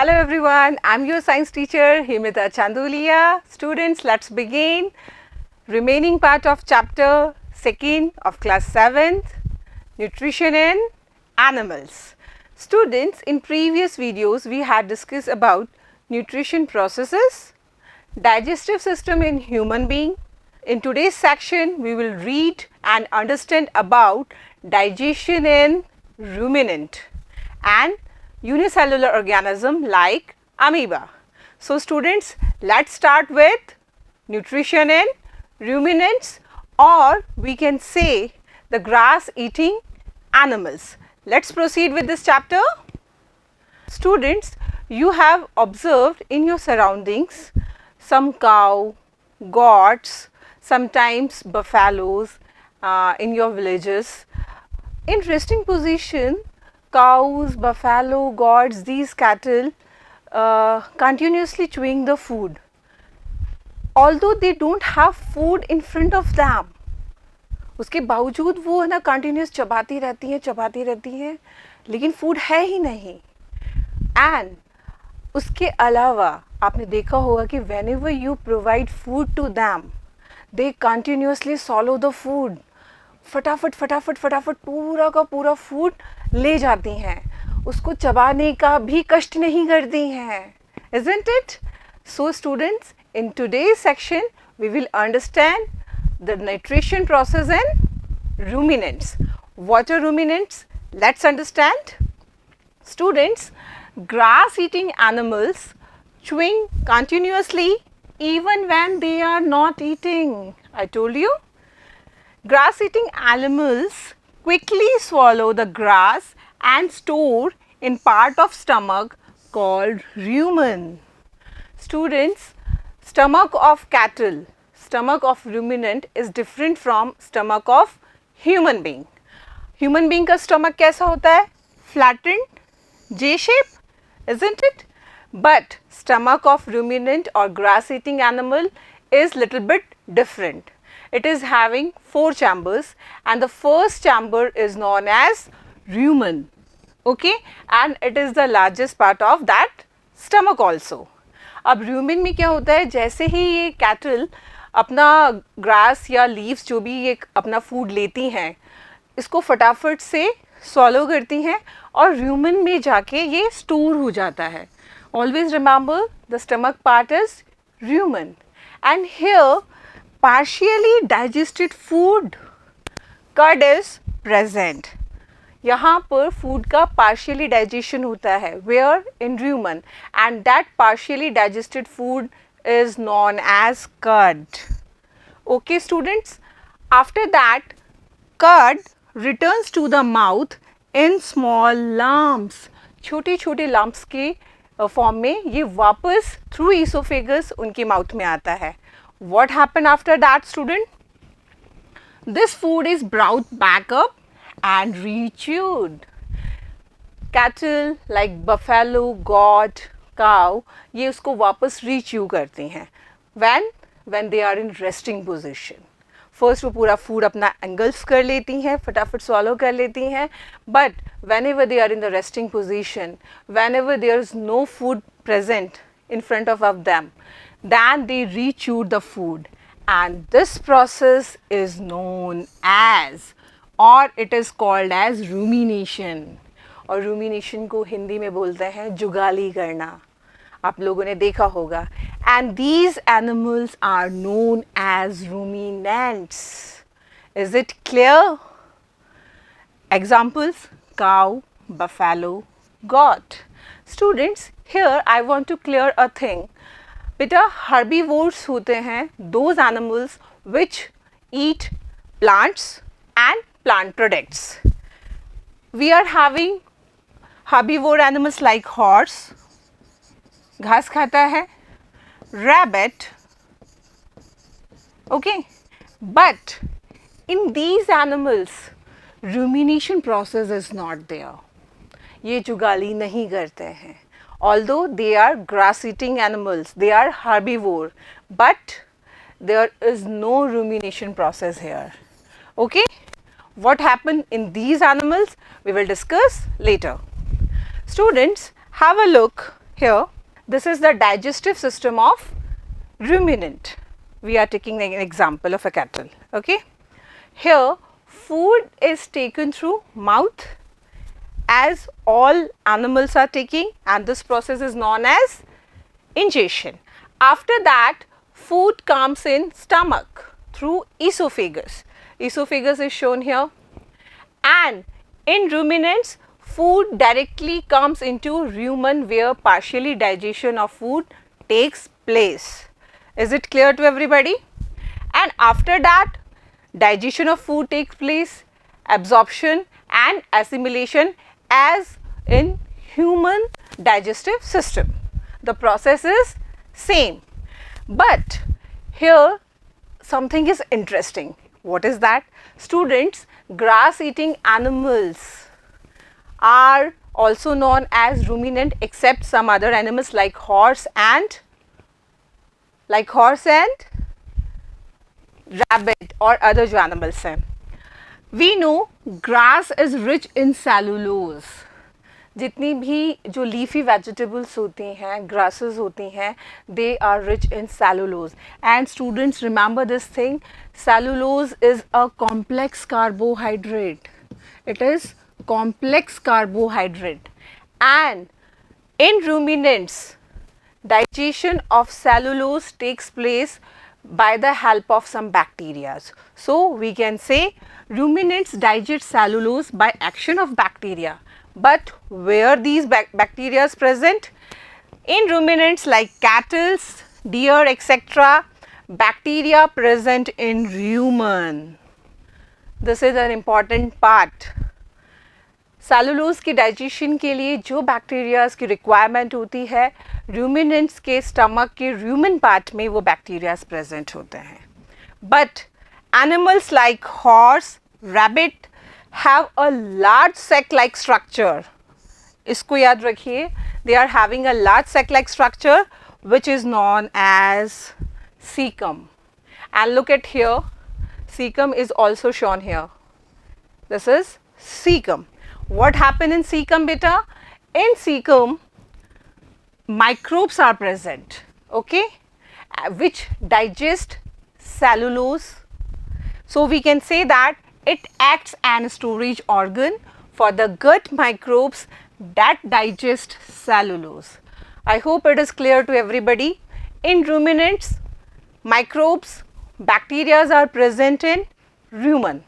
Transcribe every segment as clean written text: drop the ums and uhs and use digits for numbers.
Hello everyone, I'm your science teacher Himita Chandulia. Students, let's begin. Remaining part of chapter 2nd of class 7th, Nutrition in Animals. Students, in previous videos we had discussed about nutrition processes, digestive system in human being. In today's section, we will read and understand about digestion in ruminant and unicellular organism like amoeba. So students, let's start with nutrition in ruminants, or we can say the grass eating animals. Let's proceed with this chapter. Students, you have observed in your surroundings some cow, goats, sometimes buffaloes in your villages in resting position. Cows, buffalo, goats, these cattle continuously chewing the food. Although they don't have food in front of them, उसके बावजूद वो है ना continuous चबाती रहती हैं, लेकिन food है ही नहीं. एंड उसके अलावा आपने देखा होगा कि whenever you provide food to them, they continuously swallow the food. फटाफट पूरा का पूरा फूड ले जाती हैं, उसको चबाने का भी कष्ट नहीं करती हैं. Isn't it? So students, in today's section we will understand the nutrition process in ruminants. What are ruminants? Let's understand. Students, grass eating animals chewing continuously even when they are not eating. I told you. Grass eating animals quickly swallow the grass and store in part of stomach called rumen. Students, stomach of cattle, stomach of ruminant is different from stomach of human being. Human being का stomach कैसा होता है? Flattened, J shape, isn't it? But stomach of ruminant or grass eating animal is little bit different. It is having 4 chambers, and the first chamber is known as rumen, okay, and it is the largest part of that stomach also. अब rumen में क्या होता है, जैसे ही ये cattle अपना grass या leaves जो भी ये अपना food लेती हैं, इसको फटाफट से swallow करती हैं और rumen में जाके ये store हो जाता है. Always remember the stomach part is rumen, and here partially digested food curd is present. यहाँ पर food का partially digestion होता है, where in rumen, and that partially digested food is known as curd. Okay students, after that curd returns to the mouth in small lumps. छोटे छोटे lumps के form में ये वापस through esophagus उनके माउथ में आता है. What happened after that, student? This food is brought back up and rechewed. Cattle like buffalo, goat, cow, ये उसको वापस rechew करती हैं. When they are in resting position. First वो पूरा food अपना engulf कर लेती हैं, फटाफट swallow कर लेती हैं. But whenever they are in the resting position, whenever there is no food present in front of them, then they rechew the food, and this process is known as, or it is called as rumination. और rumination को हिंदी में बोलते हैं जुगाली करना. आप लोगों ने देखा होगा. And these animals are known as ruminants. Is it clear? Examples: cow, buffalo, goat. Students, here I want to clear a thing. बेटा herbivores होते हैं those animals which eat plants and plant products. We are having herbivore animals like horse, घास खाता है, rabbit, okay, but in these animals rumination process is not there. ये जुगाली नहीं करते हैं. Although they are grass eating animals, they are herbivore, but there is no rumination process here. Okay, what happened in these animals we will discuss later. Students, have a look Here, this is the digestive system of ruminant. We are taking an example of a cattle. Okay. Here, food is taken through mouth, as all animals are taking, and this process is known as ingestion. After that, food comes in stomach through esophagus. Esophagus is shown here, and in ruminants, food directly comes into rumen where partially digestion of food takes place. Is it clear to everybody? And after that, digestion of food takes place, absorption and assimilation as in human digestive system. The process is same, but here something is interesting. What is that? Students, grass eating animals are also known as ruminant except some other animals like horse and rabbit or other जो animals हैं. We know grass is rich in cellulose. जितनी भी जो leafy vegetables होती हैं, grasses होती हैं, they are rich in cellulose. And students, remember this thing, cellulose is a complex carbohydrate. It is complex carbohydrate, and in ruminants, digestion of cellulose takes place by the help of some bacteria. So, we can say ruminants digest cellulose by action of bacteria. But where these bacteria is present? In ruminants like cattle, deer, etc., bacteria present in rumen. This is an important part. Cellulose के digestion के लिए जो bacterias की requirement होती है, ruminants के stomach के Roman part में वो बैक्टीरियाज प्रेजेंट होते हैं. But animals like horse, rabbit have a large sac like structure. इसको याद रखिए, they are having a large sac like structure which is known as caecum. And look at here, caecum is also shown here. This is caecum. What happen in cecum, beta? In cecum, microbes are present, okay, which digest cellulose. So, we can say that it acts as a storage organ for the gut microbes that digest cellulose. I hope it is clear to everybody. In ruminants, microbes, bacteria are present in rumen,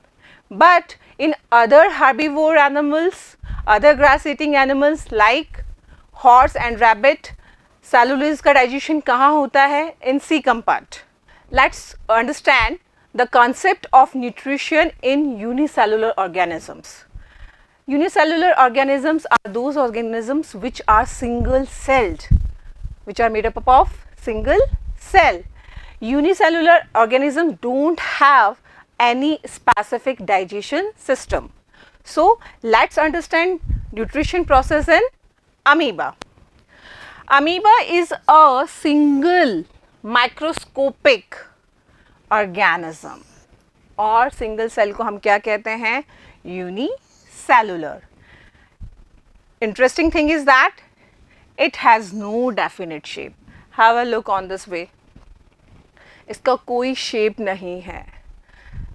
but in other herbivore animals, other grass eating animals like horse and rabbit, cellulose का digestion कहाँ होता है? In cecum part. Let's understand the concept of nutrition in unicellular organisms. Unicellular organisms are those organisms which are single celled, which are made up of single cell. Unicellular organisms don't have any specific digestion system. So, let's understand nutrition process in amoeba. Amoeba is a single microscopic organism, और single cell को हम क्या कहते हैं? Unicellular. Interesting thing is that it has no definite shape. Have a look on this way. इसका कोई shape नहीं है.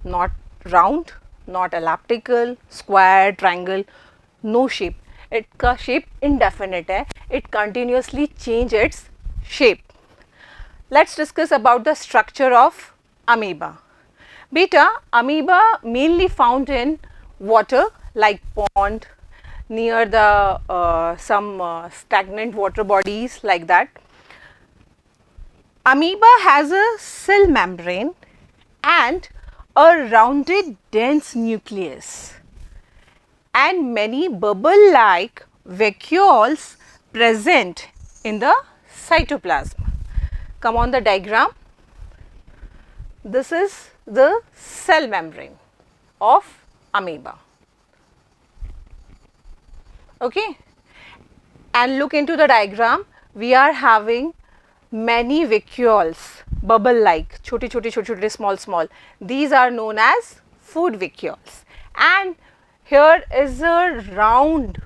Not round, not elliptical, square, triangle, no shape. Its shape indefinite है. It continuously changes its shape. Let's discuss about the structure of amoeba. Beta, amoeba mainly found in water like pond, near the some stagnant water bodies like that. Amoeba has a cell membrane and a rounded dense nucleus and many bubble-like vacuoles present in the cytoplasm. Come on the diagram. This is the cell membrane of amoeba. Okay, and look into the diagram. We are having many vacuoles, bubble like, छोटे small. These are known as food vacuoles, and here is a round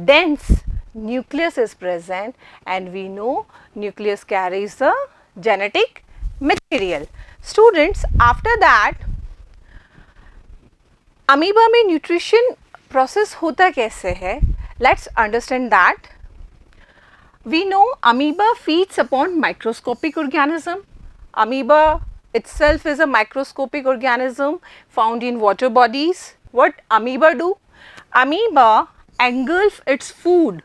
dense nucleus is present, and we know nucleus carries the genetic material. Students, after that amoeba में nutrition process होता कैसे है? Let's understand that. We know amoeba feeds upon microscopic organism. Amoeba itself is a microscopic organism found in water bodies. What amoeba do? Amoeba engulf its food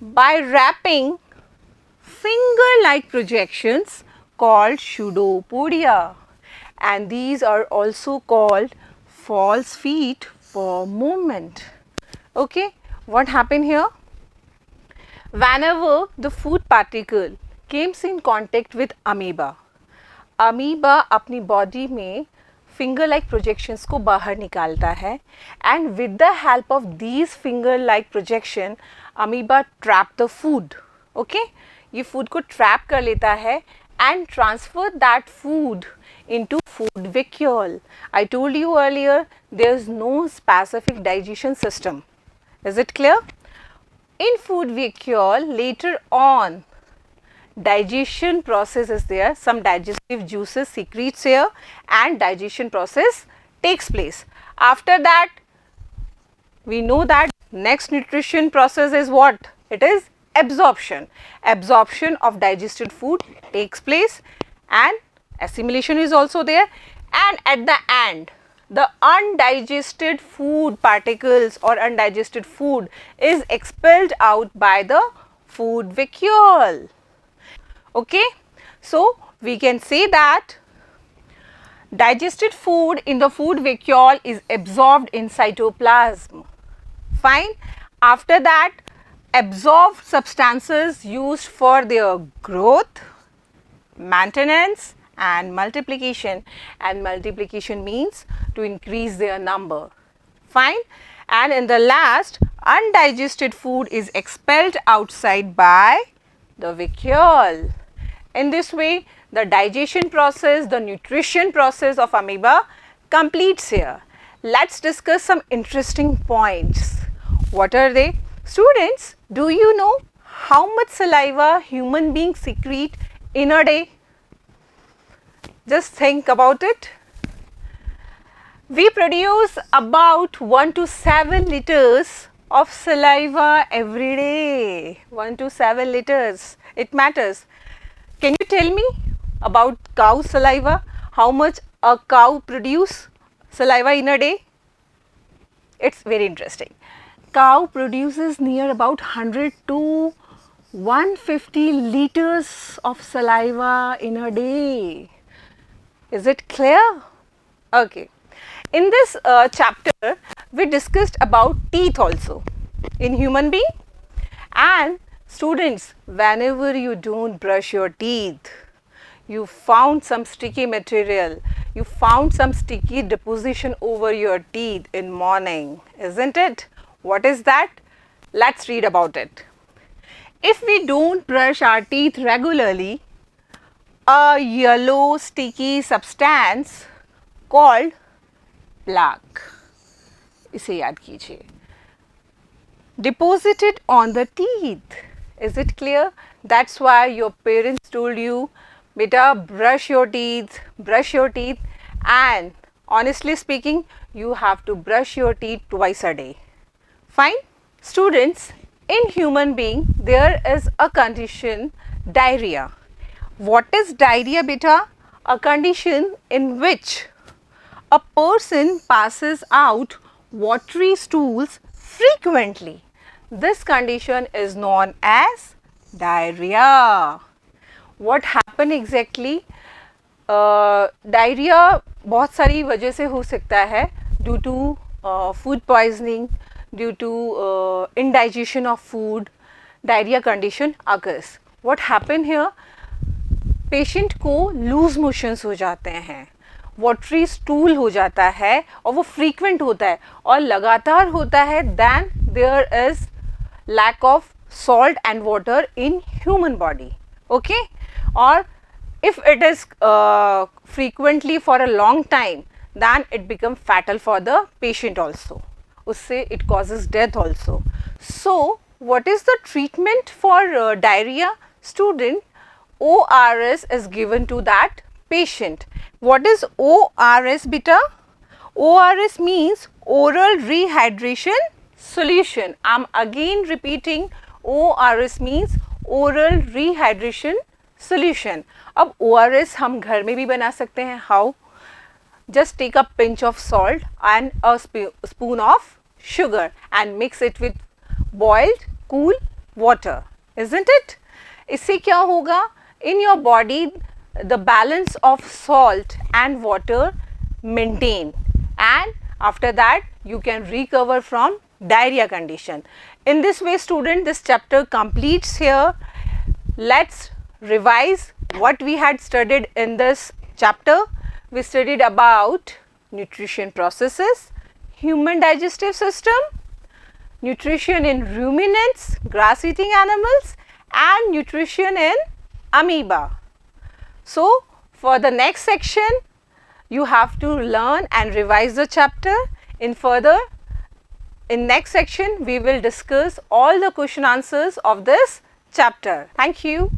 by wrapping finger-like projections called pseudopodia, and these are also called false feet for movement. Okay, what happened here? Whenever the food particle comes in contact with amoeba, amoeba अपनी body में finger like projections को बाहर निकालता है, and with the help of these finger like projection amoeba trap the food. Okay, ये food को trap कर लेता है and transfer that food into food vacuole. I told you earlier there is no specific digestion system. Is it clear? In food vacuole, later on digestion process is there, some digestive juices secretes here and digestion process takes place. After that we know that next nutrition process is what? It is absorption. Absorption of digested food takes place and assimilation is also there, and at the end the undigested food particles or undigested food is expelled out by the food vacuole. Okay, so we can say that digested food in the food vacuole is absorbed in cytoplasm. Fine. After that, absorbed substances used for their growth, maintenance and multiplication, and multiplication means to increase their number. Fine. And in the last, undigested food is expelled outside by the vacuole. In this way, the digestion process, the nutrition process of amoeba completes here. Let's discuss some interesting points. What are they? Students, do you know how much saliva human beings secrete in a day? Just think about it. We produce about 1 to 7 liters of saliva every day. 1 to 7 liters. It matters. Can you tell me about cow saliva? How much a cow produce saliva in a day? It's very interesting. Cow produces near about 100 to 150 liters of saliva in a day. Is it clear? Okay. In this chapter, we discussed about teeth also in human being. And students, whenever you don't brush your teeth, you found some sticky material, you found some sticky deposition over your teeth in morning, isn't it? What is that? Let's read about it. If we don't brush our teeth regularly, a yellow sticky substance called plaque, इसे याद कीजिए, deposited on the teeth. Is it clear? That's why your parents told you, beta, brush your teeth, and honestly speaking, you have to brush your teeth twice a day. Fine? Students, in human being, there is a condition, diarrhea. What is diarrhea, beta? A condition in which a person passes out watery stools frequently. This condition is known as diarrhea. What happened exactly? Diarrhea बहुत सारी वजह से हो सकता है, due to food poisoning, due to indigestion of food, diarrhea condition occurs. What happened here? Patient को loose motions हो जाते हैं, वाटरी स्टूल हो जाता है और वो फ्रीक्वेंट होता है और लगातार होता है, then there is lack of salt and water in human body. Okay, और if it is frequently for a long time, then it becomes fatal for the patient also. उससे it causes death also. So what is the treatment for diarrhea? Student, ORS is given to that patient. What is ORS beta? ORS means oral rehydration solution. I am again repeating, ORS means oral rehydration solution. अब ORS हम घर में भी बना सकते हैं. How? Just take a pinch of salt and a spoon of sugar and mix it with boiled cool water, isn't it? इससे क्या होगा? In your body the balance of salt and water maintain, and after that you can recover from diarrhea condition. In this way, student, this chapter completes here. Let's revise what we had studied in this chapter. We studied about nutrition processes, human digestive system, nutrition in ruminants, grass eating animals, and nutrition in amoeba. So, for the next section, you have to learn and revise the chapter. In next section, we will discuss all the question answers of this chapter. Thank you.